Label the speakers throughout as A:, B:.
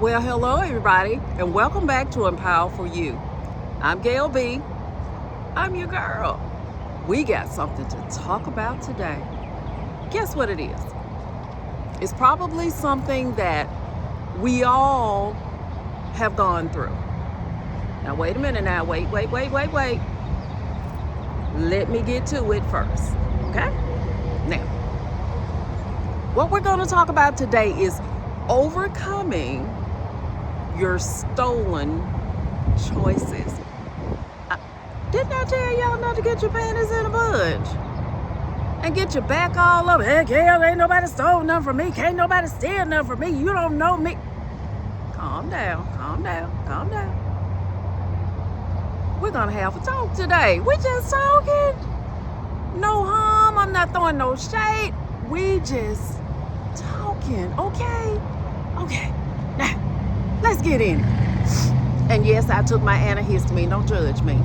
A: Well, hello everybody, and welcome back to Empower for You. I'm Gail B. I'm your girl. We got something to talk about today. Guess what it is? It's probably something that we all have gone through. Now, wait a minute now. Wait. Let me get to it first, okay? Now, what we're going to talk about today is overcoming your stolen choices. Didn't I tell y'all not to get your panties in a bunch? And get your back all up? Heck yeah, ain't nobody stole nothing from me. Can't nobody steal nothing from me. You don't know me. Calm down. We're going to have a talk today. We're just talking. No harm. I'm not throwing no shade. We just talking, okay? Okay. Now, let's get in it. And yes, I took my antihistamine. Don't judge me.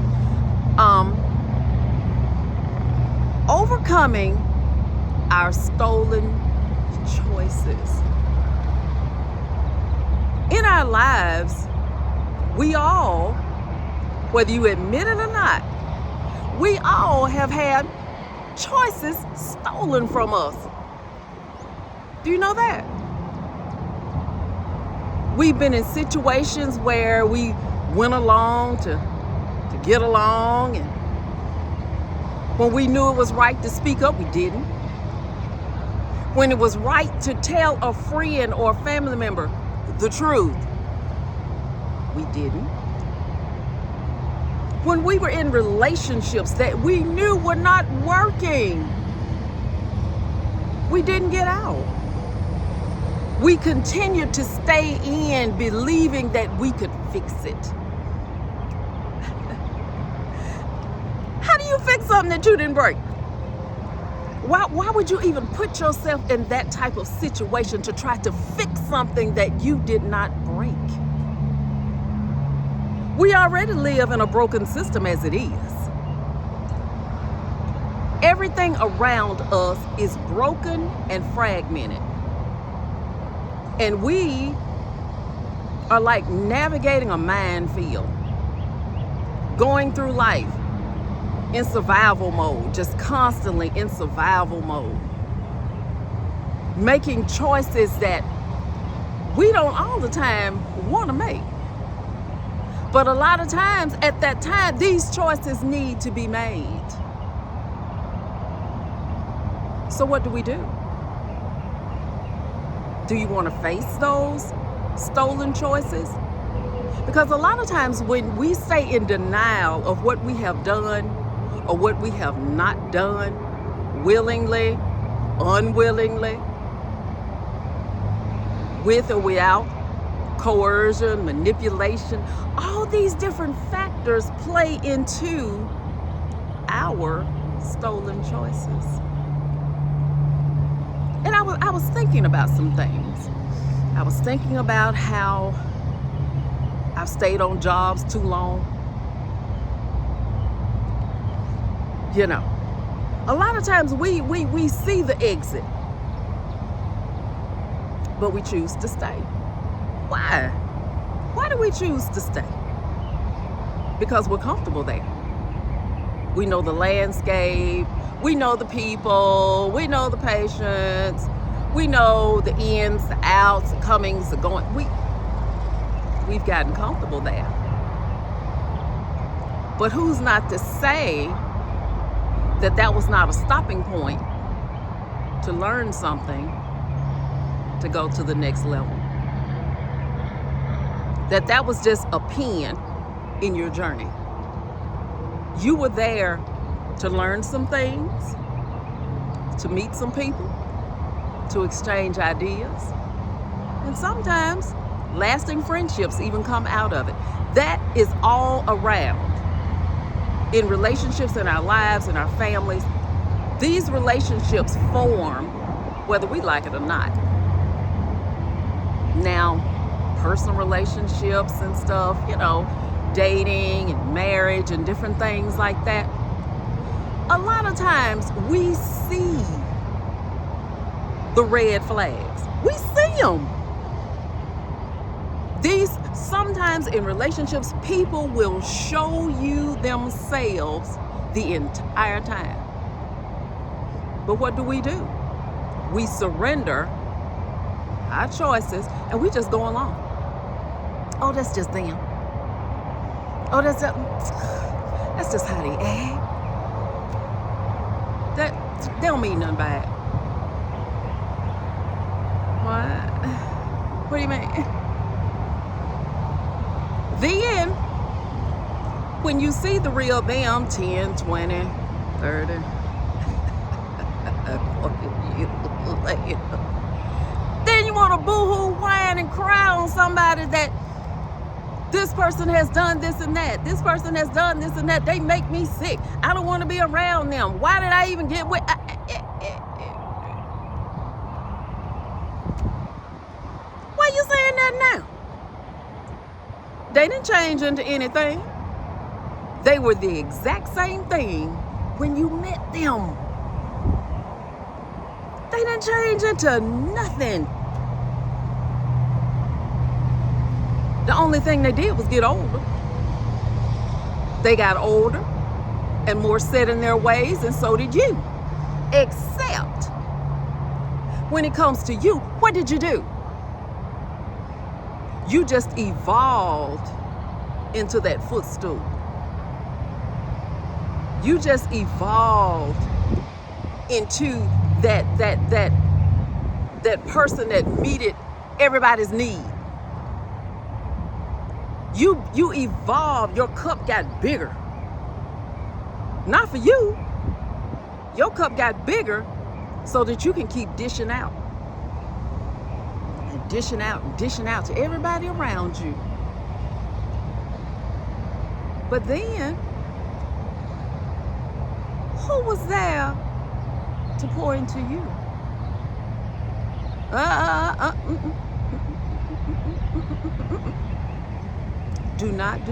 A: Overcoming our stolen choices. In our lives, we all, whether you admit it or not, we all have had choices stolen from us. Do you know that? We've been in situations where we went along to get along, and when we knew it was right to speak up, we didn't. When it was right to tell a friend or a family member the truth, we didn't. When we were in relationships that we knew were not working, we didn't get out. We continued to stay in believing that we could fix it. How do you fix something that you didn't break? Why would you even put yourself in that type of situation to try to fix something that you did not break? We already live in a broken system as it is. Everything around us is broken and fragmented. And we are like navigating a minefield, going through life in survival mode, just constantly in survival mode, making choices that we don't all the time want to make. But a lot of times at that time, these choices need to be made. So what do we do? Do you want to face those stolen choices? Because a lot of times when we stay in denial of what we have done or what we have not done, willingly, unwillingly, with or without coercion, manipulation, all these different factors play into our stolen choices. And I was thinking about some things. I was thinking about how I've stayed on jobs too long. You know, a lot of times we see the exit, but we choose to stay. Why? Why do we choose to stay? Because we're comfortable there. We know the landscape. We know the people, we know the patients, we know the ins, the outs, the comings, the going. We've gotten comfortable there. But who's not to say that that was not a stopping point to learn something, to go to the next level? That was just a pin in your journey. You were there to learn some things, to meet some people, to exchange ideas, and sometimes lasting friendships even come out of it. That is all around. In relationships, in our lives, in our families, these relationships form whether we like it or not. Now, personal relationships and stuff, you know, dating and marriage and different things like that, a lot of times we see the red flags. We see them. Sometimes in relationships, people will show you themselves the entire time. But what do? We surrender our choices and we just go along. Oh, that's just them. Oh, that's just how they act. They don't mean nothing by it. What do you mean? Then, when you see the real them, 10, 20, 30, 40 years later, then you want to boo-hoo, whine, and cry on somebody that this person has done this and that. This person has done this and that. They make me sick. I don't want to be around them. Why did I even get with... Why are you saying that now? They didn't change into anything. They were the exact same thing when you met them. They didn't change into nothing. The only thing they did was get older. They got older and more set in their ways, and so did you. Except when it comes to you, what did you do? You just evolved into that footstool. You just evolved into that person that meted everybody's need. You evolved. Your cup got bigger. Not for you. Your cup got bigger so that you can keep dishing out. And dishing out to everybody around you. But then, who was there to pour into you? Do not.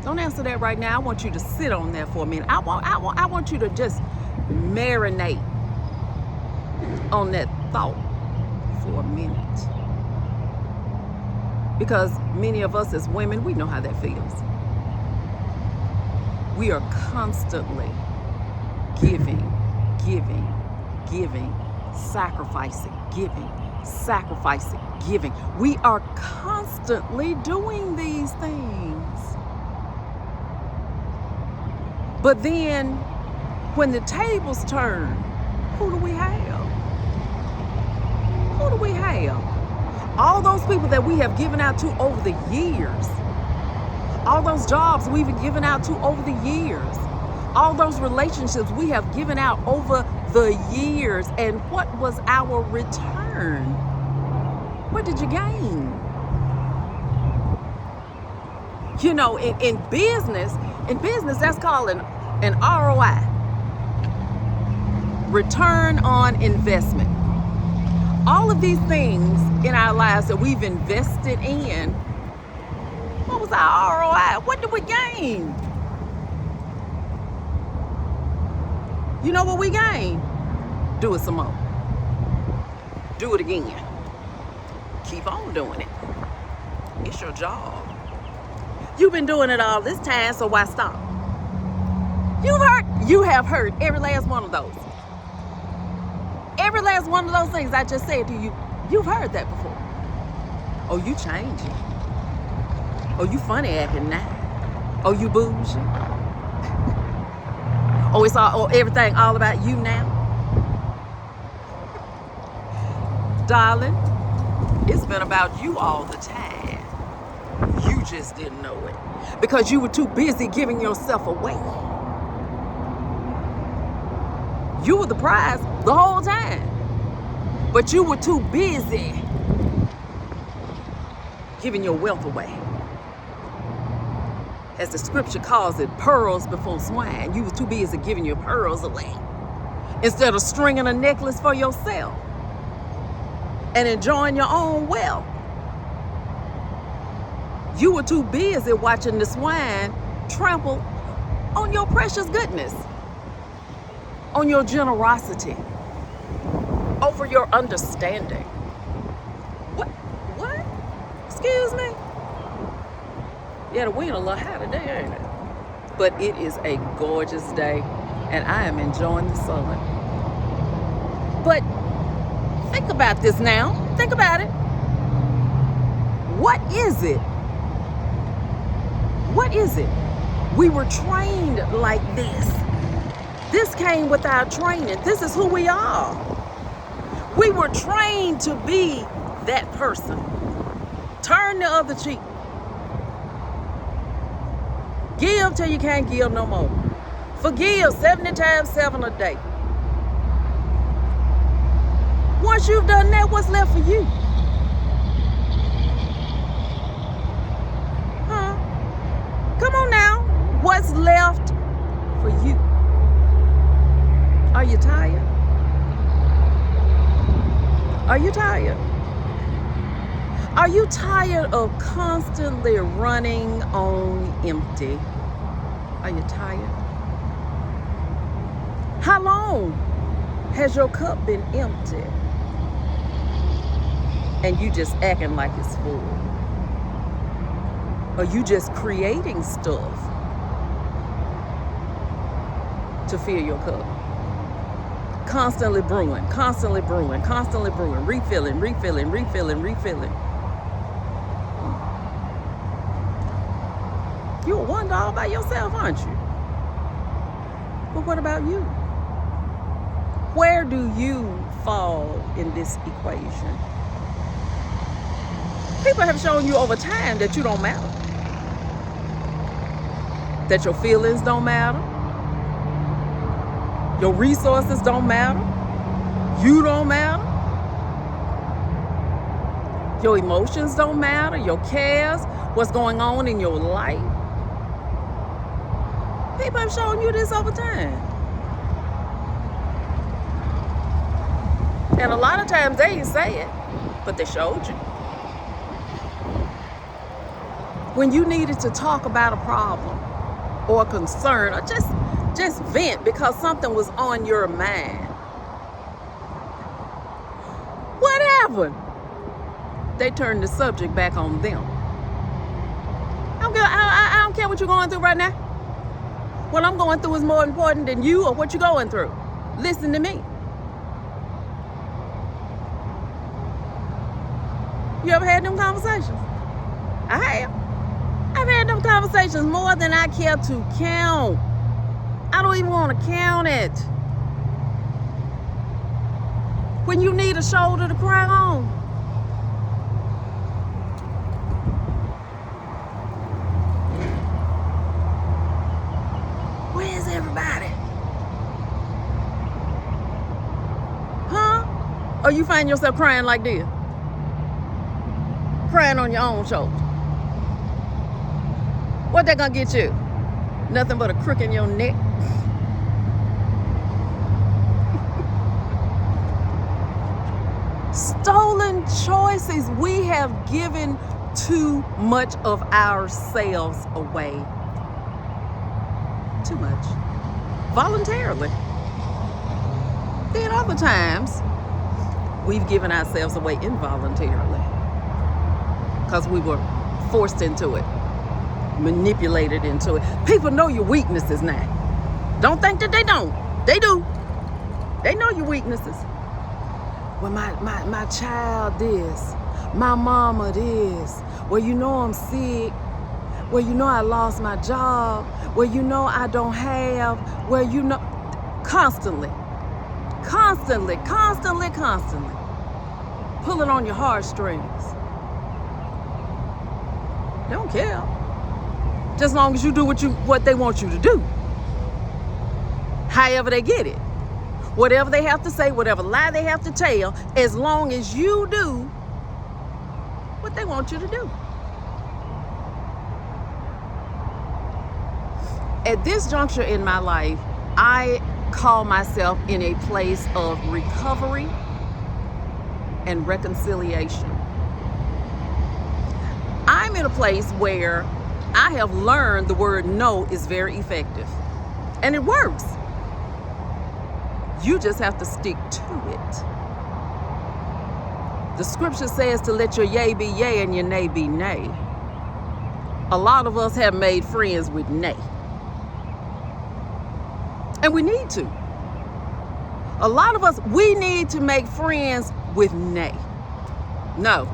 A: Don't answer that right now. I want you to sit on that for a minute. I want you to just marinate on that thought for a minute. Because many of us as women, we know how that feels. We are constantly giving, sacrificing, giving. We are constantly doing these things. But then, when the tables turn, who do we have? Who do we have? All those people that we have given out to over the years. All those jobs we've been given out to over the years. All those relationships we have given out over the years. And what was our return? What did you gain? You know, in business, that's called an ROI. Return on investment. All of these things in our lives that we've invested in, what was our ROI? What did we gain? You know what we gain? Do it some more. Do it again. Keep on doing it. It's your job. You've been doing it all this time, so why stop? You have heard every last one of those. Every last one of those things I just said to you, you've heard that before. Oh, you changing. Oh, you funny acting now. Oh, you bougie. Oh, it's everything all about you now. Darling, it's been about you all the time. You just didn't know it because you were too busy giving yourself away. You were the prize the whole time, but you were too busy giving your wealth away. As the scripture calls it, pearls before swine. You were too busy giving your pearls away instead of stringing a necklace for yourself and enjoying your own wealth. You were too busy watching the swine trample on your precious goodness, on your generosity, over your understanding. What? Yeah, the wind a little high today, ain't it? But it is a gorgeous day, and I am enjoying the sun. But think about this now. Think about it. What is it? What is it? We were trained like this. This came with our training. This is who we are. We were trained to be that person. Turn the other cheek. Give till you can't give no more. Forgive 70 times 7 a day. Once you've done that, what's left for you? Huh? Come on now. What's left for you? Are you tired? Are you tired? Are you tired of constantly running on empty? Are you tired? How long has your cup been empty and you just acting like it's full? Are you just creating stuff to fill your cup? Constantly brewing, constantly brewing, constantly brewing, refilling, refilling, refilling, refilling. You're a wonder all by yourself, aren't you? But what about you? Where do you fall in this equation? People have shown you over time that you don't matter. That your feelings don't matter. Your resources don't matter. You don't matter. Your emotions don't matter. Your cares, what's going on in your life. People have shown you this over time. And a lot of times they didn't say it, but they showed you. When you needed to talk about a problem or a concern or just vent because something was on your mind. What happened? They turned the subject back on them. I don't care what you're going through right now. What I'm going through is more important than you or what you're going through. Listen to me. You ever had them conversations? I have. I've had them conversations more than I care to count. I don't even want to count it. When you need a shoulder to cry on. Where's everybody? Huh? Or you find yourself crying like this? Crying on your own shoulder. What that gonna get you? Nothing but a crook in your neck. Stolen choices. We have given too much of ourselves away. Too much. Voluntarily. Then other times, we've given ourselves away involuntarily. Because we were forced into it. Manipulated into it. People know your weaknesses now. Don't think that they don't. They do. They know your weaknesses. Well, my child this. My mama this. Well, you know I'm sick. Well, you know I lost my job. Well, you know I don't have. Well, you know. Constantly. Constantly, constantly, constantly. Pulling on your heartstrings. They don't care. Just as long as you do what they want you to do. However they get it. Whatever they have to say, whatever lie they have to tell, as long as you do what they want you to do. At this juncture in my life, I call myself in a place of recovery and reconciliation. I'm in a place where I have learned the word no is very effective. And it works. You just have to stick to it. The scripture says to let your yea be yea and your nay be nay. a lot of us have made friends with nay. And we need to. A lot of us, we need to make friends with nay. No.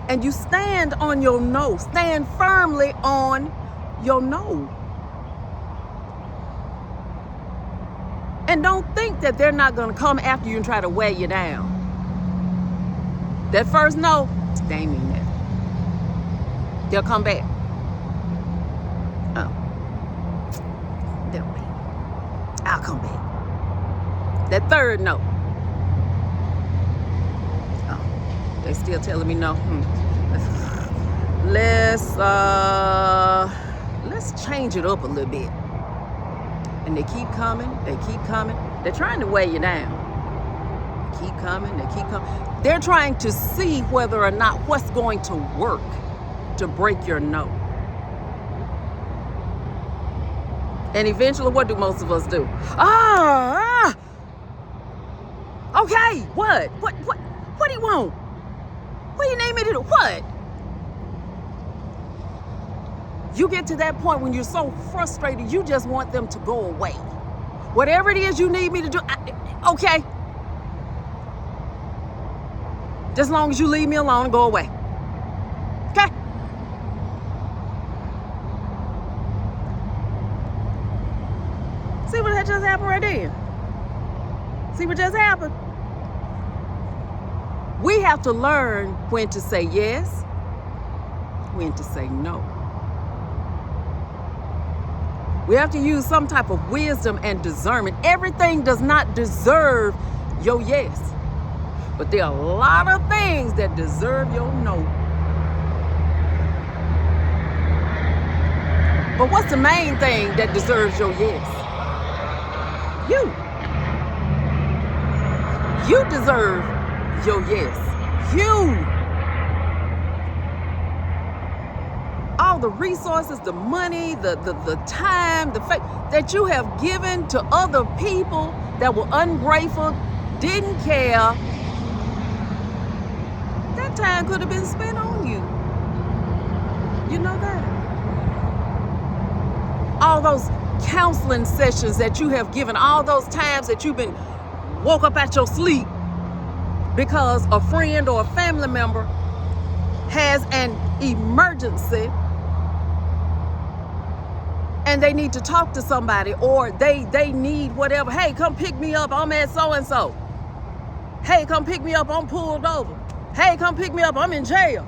A: And you stand on your no. Stand firmly on your no. And don't think that they're not going to come after you and try to weigh you down. That first no, they ain't mean that. They'll come back. Oh. They'll be. I'll come back. That third no. Oh. They still telling me no. Let's change it up a little bit. And they keep coming, they keep coming. They're trying to weigh you down. They keep coming, they keep coming. They're trying to see whether or not what's going to work to break your no. And eventually, what do most of us do? Okay, what? What do you want? What do you need me to do? What? You get to that point when you're so frustrated, you just want them to go away. Whatever it is you need me to do, okay. Just as long as you leave me alone and go away. Okay? See what that just happened right there? See what just happened? We have to learn when to say yes, when to say no. We have to use some type of wisdom and discernment. Everything does not deserve your yes. But there are a lot of things that deserve your no. But what's the main thing that deserves your yes? You. You deserve your yes. You. All the resources, the money, the time, the faith that you have given to other people that were ungrateful, didn't care, that time could have been spent on you. You know that? All those counseling sessions that you have given, all those times that you've been woke up out your sleep because a friend or a family member has an emergency and they need to talk to somebody, or they need whatever. Hey, come pick me up, I'm at so-and-so. Hey, come pick me up, I'm pulled over. Hey, come pick me up, I'm in jail.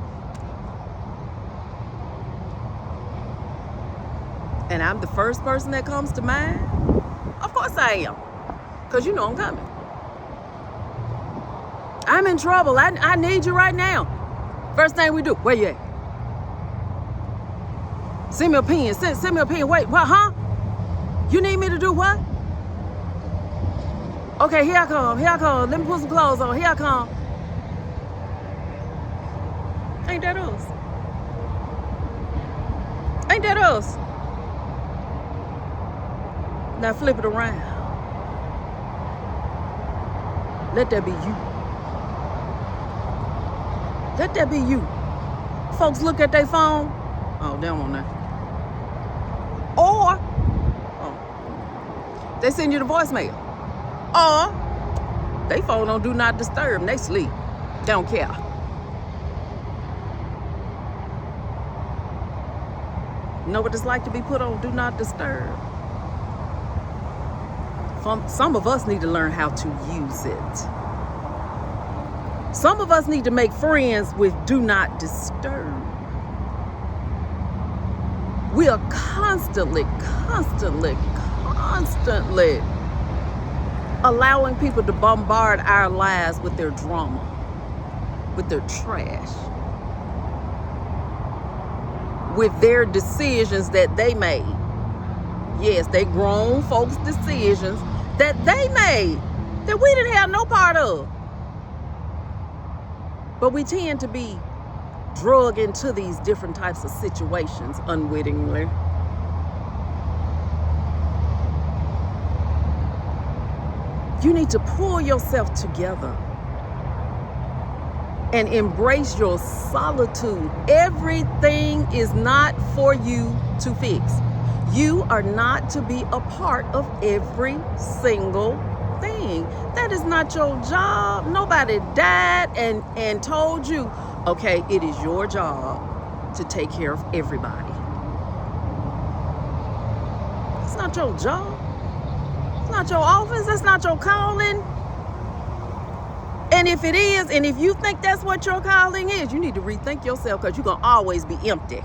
A: And I'm the first person that comes to mind? Of course I am. Because you know I'm coming. I'm in trouble, I need you right now. First thing we do, where you at? Send me a pen. Send me a pen. Wait, what, huh? You need me to do what? Okay, here I come. Here I come. Let me put some clothes on. Here I come. Ain't that us? Ain't that us? Now flip it around. Let that be you. Let that be you. Folks look at their phone. Oh, they don't want that. Or, they send you the voicemail. Or, they phone on do not disturb and they sleep. They don't care. You know what it's like to be put on do not disturb? Some of us need to learn how to use it. Some of us need to make friends with do not disturb. We are constantly allowing people to bombard our lives with their drama, with their trash, with their decisions that they made. Yes, they grown folks' decisions that they made that we didn't have no part of. But we tend to be drug into these different types of situations unwittingly. You need to pull yourself together. and embrace your solitude. Everything is not for you to fix. You are not to be a part of every single thing. That is not your job. Nobody died and told you, okay, it is your job to take care of everybody. It's not your job. It's not your office. That's not your calling. And if it is, and if you think that's what your calling is, you need to rethink yourself, because you're going to always be empty.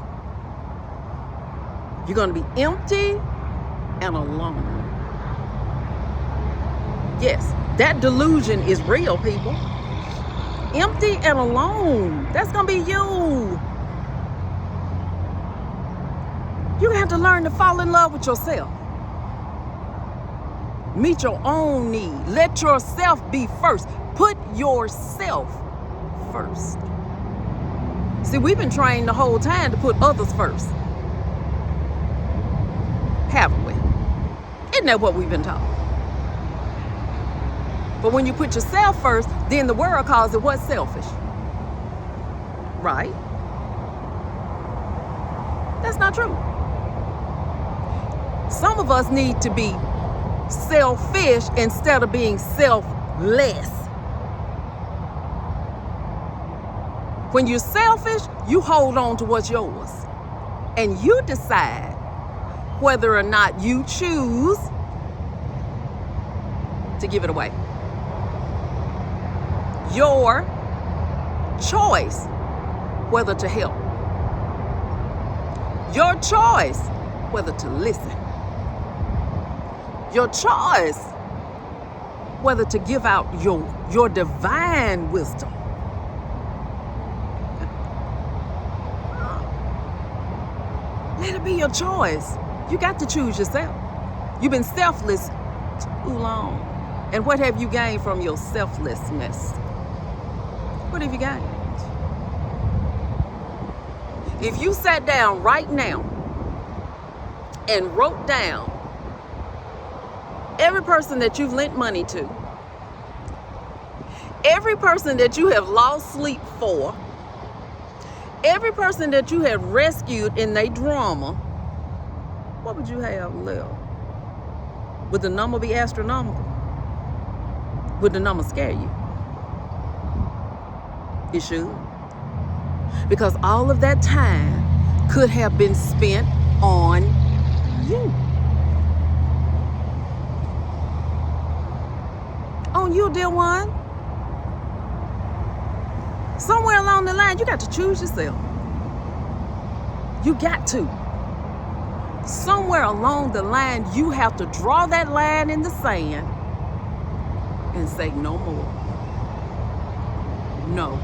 A: You're going to be empty and alone. Yes, that delusion is real, people. Empty and alone. That's going to be you. You're going to have to learn to fall in love with yourself. Meet your own need. Let yourself be first. Put yourself first. See, we've been trained the whole time to put others first. Haven't we? Isn't that what we've been taught? But when you put yourself first, then the world calls it what? Selfish. Right? That's not true. Some of us need to be selfish instead of being selfless. When you're selfish, you hold on to what's yours. And you decide whether or not you choose to give it away. Your choice whether to help. Your choice whether to listen. Your choice whether to give out your divine wisdom. Let it be your choice. You got to choose yourself. You've been selfless too long. And what have you gained from your selflessness? What have you gained? If you sat down right now and wrote down every person that you've lent money to, every person that you have lost sleep for, every person that you have rescued in their drama, what would you have left? Would the number be astronomical? Would the number scare you? It should. Because all of that time could have been spent on you. On you, dear one. Somewhere along the line, you got to choose yourself. You got to. Somewhere along the line, you have to draw that line in the sand and say, no more. No.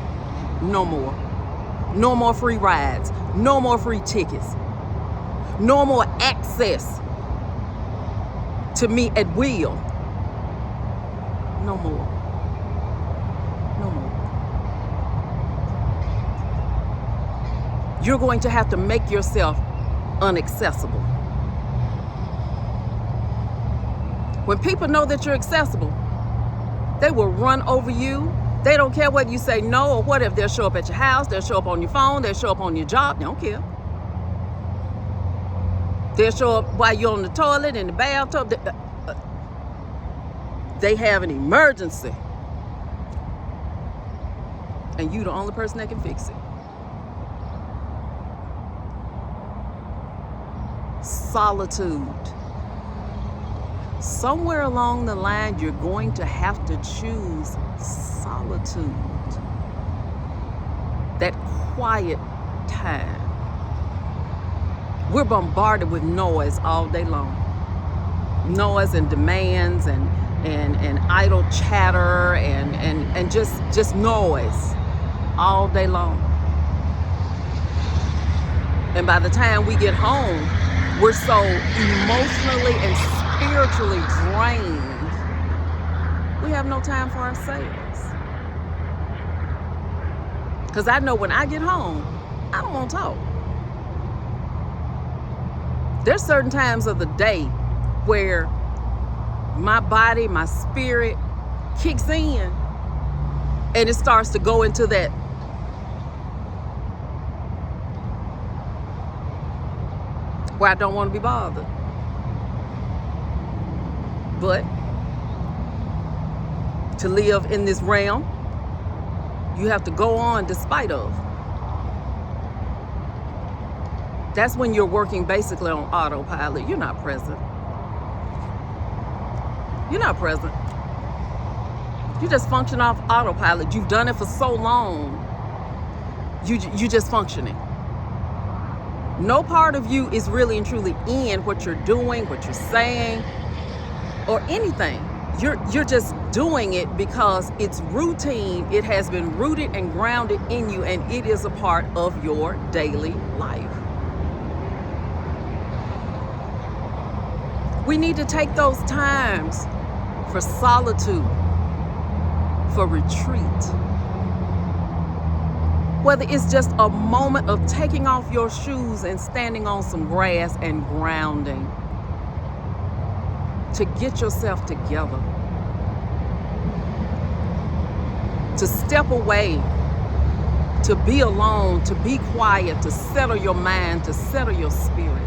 A: No more. No more free rides. No more free tickets. No more access to me at will. No more. No more. You're going to have to make yourself unaccessible. When people know that you're accessible, they will run over you. They don't care whether you say no or whatever. They'll show up at your house. They'll show up on your phone. They'll show up on your job. They don't care. They'll show up while you're on the toilet, in the bathtub. They have an emergency. And you're the only person that can fix it. Solitude. Somewhere along the line, you're going to have to choose solitude. That quiet time. We're bombarded with noise all day long. Noise and demands and idle chatter and just noise all day long. And by the time we get home, we're so emotionally and spiritually drained, we have no time for ourselves. Because I know when I get home, I don't want to talk. There's certain times of the day where my body, my spirit kicks in and it starts to go into that where I don't want to be bothered. But to live in this realm, you have to go on despite of. That's when you're working basically on autopilot. You're not present. You're not present. You just function off autopilot. You've done it for so long. You just functioning. No part of you is really and truly in what you're doing, what you're saying, or anything. You're just doing it because it's routine. It has been rooted and grounded in you, and it is a part of your daily life. We need to take those times for solitude, for retreat. Whether it's just a moment of taking off your shoes and standing on some grass and grounding, to get yourself together, to step away, to be alone, to be quiet, to settle your mind, to settle your spirit.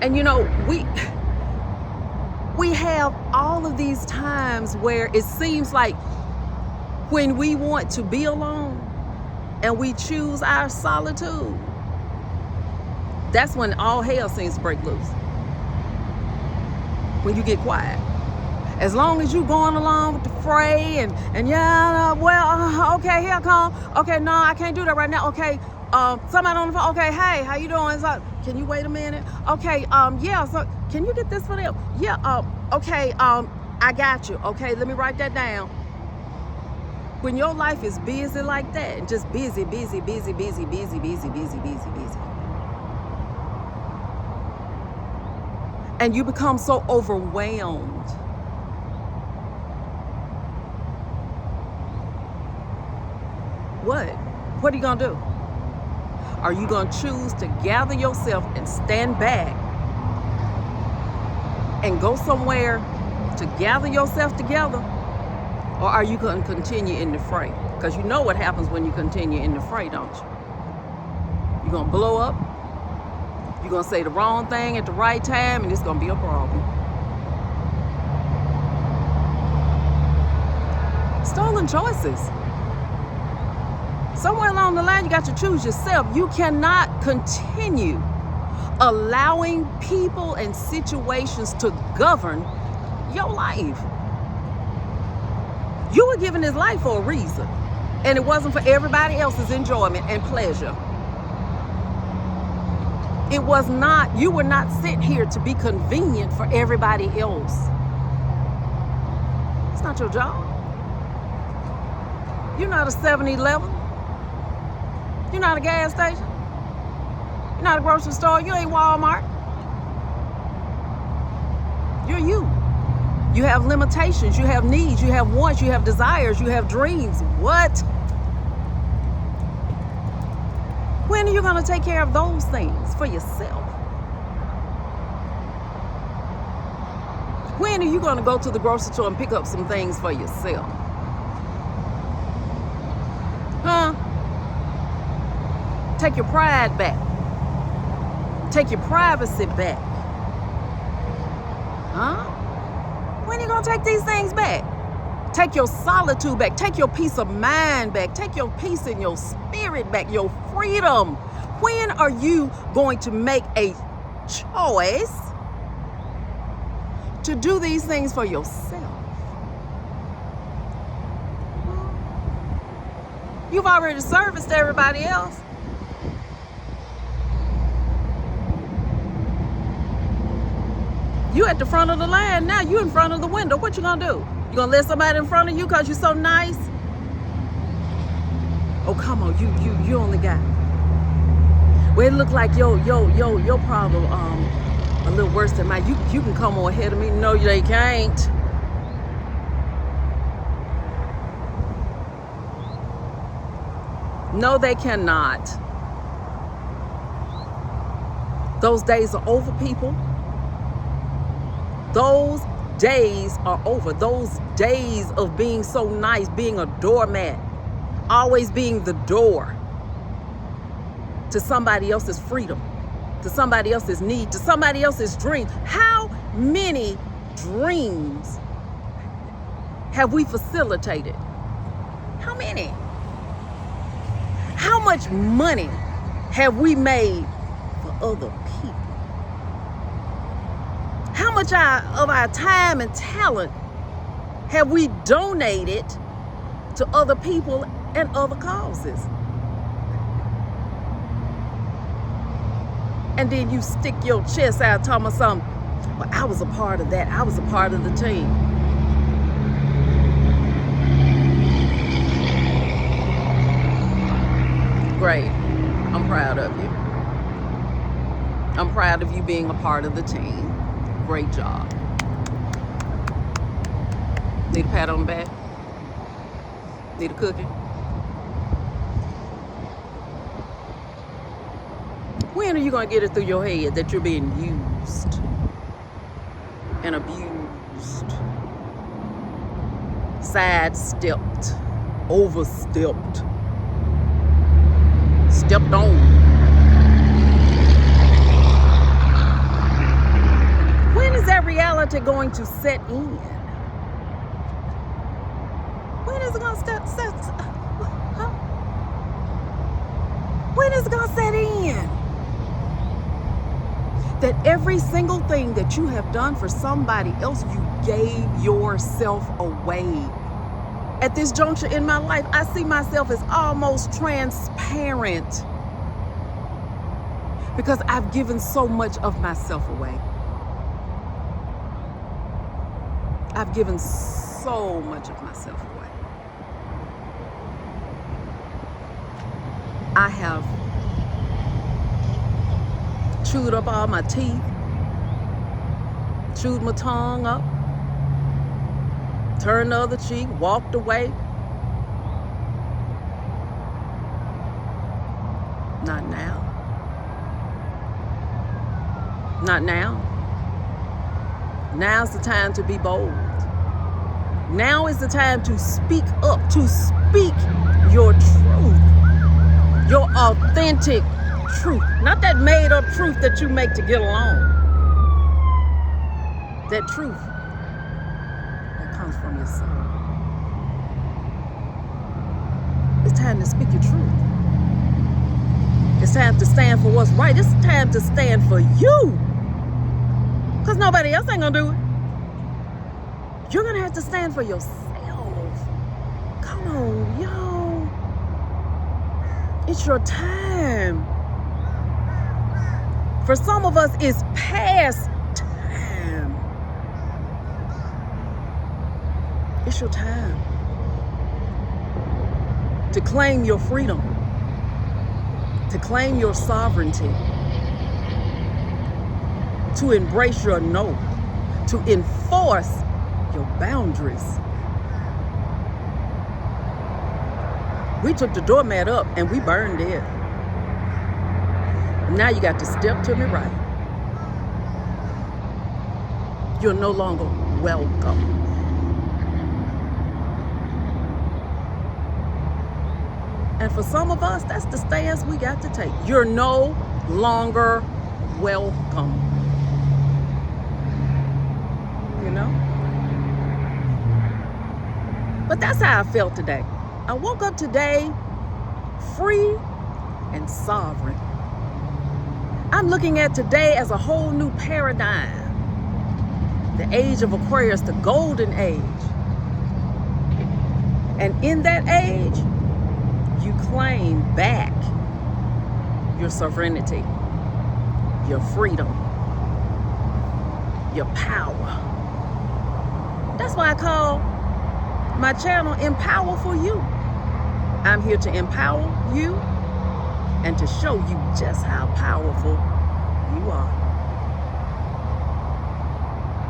A: And you know, we have all of these times where it seems like when we want to be alone and we choose our solitude, that's when all hell seems to break loose. When you get quiet. As long as you going along with the fray and yeah, well, okay, here I come. Okay, no, I can't do that right now. Okay, somebody on the phone. Okay, hey, how you doing? So, can you wait a minute? Okay, yeah, so can you get this for them? Yeah, okay, I got you. Okay, let me write that down. When your life is busy like that, and just busy, and you become so overwhelmed, what are you gonna do? Are you gonna choose to gather yourself and stand back and go somewhere to gather yourself together? Or are you gonna continue in the fray? Because you know what happens when you continue in the fray, don't you? You're gonna blow up. You're gonna say the wrong thing at the right time, and it's gonna be a problem. Stolen choices. Somewhere along the line, you got to choose yourself. You cannot continue allowing people and situations to govern your life. You were given this life for a reason, and it wasn't for everybody else's enjoyment and pleasure. It was not, you were not sent here to be convenient for everybody else. It's not your job. You're not a 7-Eleven. You're not a gas station. You're not a grocery store. You ain't Walmart. You're you. You have limitations. You have needs. You have wants. You have desires. You have dreams. What? When are you going to take care of those things for yourself? When are you going to go to the grocery store and pick up some things for yourself? Huh? Take your pride back. Take your privacy back. Huh? When are you going to take these things back? Take your solitude back. Take your peace of mind back. Take your peace in your spirit back. Your freedom. When are you going to make a choice to do these things for yourself? You've already serviced everybody else. You at the front of the line now. You in front of the window. What you gonna do? You gonna let somebody in front of you because you're so nice? Oh, come on, you only got. Well, it look like your problem a little worse than mine. You can come on ahead of me. No, they can't. No, they cannot. Those days are over, people. Those days are over. Those days of being so nice, being a doormat, always being the door. to somebody else's freedom, to somebody else's need, to somebody else's dream. How many dreams have we facilitated? How many? How much money have we made for other people? How much of our time and talent have we donated to other people and other causes? And then you stick your chest out talking about something, well, I was a part of that. I was a part of the team. Great. I'm proud of you. I'm proud of you being a part of the team. Great job. Need a pat on the back? Need a cookie? When are you going to get it through your head that you're being used and abused, sidestepped, overstepped, stepped on? When is that reality going to set in? When is it going to When is it going to set in? That every single thing that you have done for somebody else, you gave yourself away. At this juncture in my life, I see myself as almost transparent because I've given so much of myself away. I've given so much of myself away. I have chewed up all my teeth, chewed my tongue up, turned the other cheek, walked away. Not now. Not now. Now's the time to be bold. Now is the time to speak up, to speak your truth, your authentic truth, not that made up truth that you make to get along. That truth that comes from your soul. It's time to speak your truth. It's time to stand for what's right. It's time to stand for you. Because nobody else ain't gonna do it. You're gonna have to stand for yourself. Come on, yo. It's your time. For some of us, it's past time. It's your time to claim your freedom, to claim your sovereignty, to embrace your no, to enforce your boundaries. We took the doormat up and we burned it. Now you got to step to me right. You're no longer welcome. And for some of us, that's the stance we got to take. You're no longer welcome. You know? But that's how I felt today. I woke up today free and sovereign. I'm looking at today as a whole new paradigm. The age of Aquarius, the golden age. And in that age, you claim back your sovereignty, your freedom, your power. That's why I call my channel Empower for You. I'm here to empower you and to show you just how powerful you are.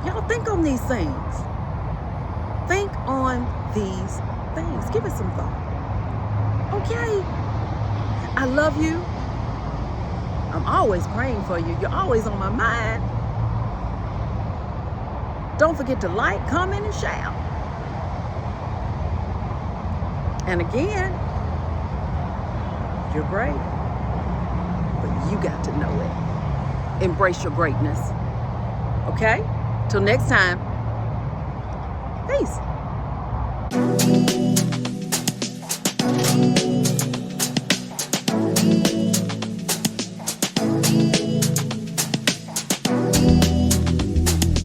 A: Y'all think on these things. Think on these things. Give it some thought. Okay? I love you. I'm always praying for you. You're always on my mind. Don't forget to like, comment, and share. And again, you're great. got to know it. Embrace your greatness. Okay? Till next time. Peace.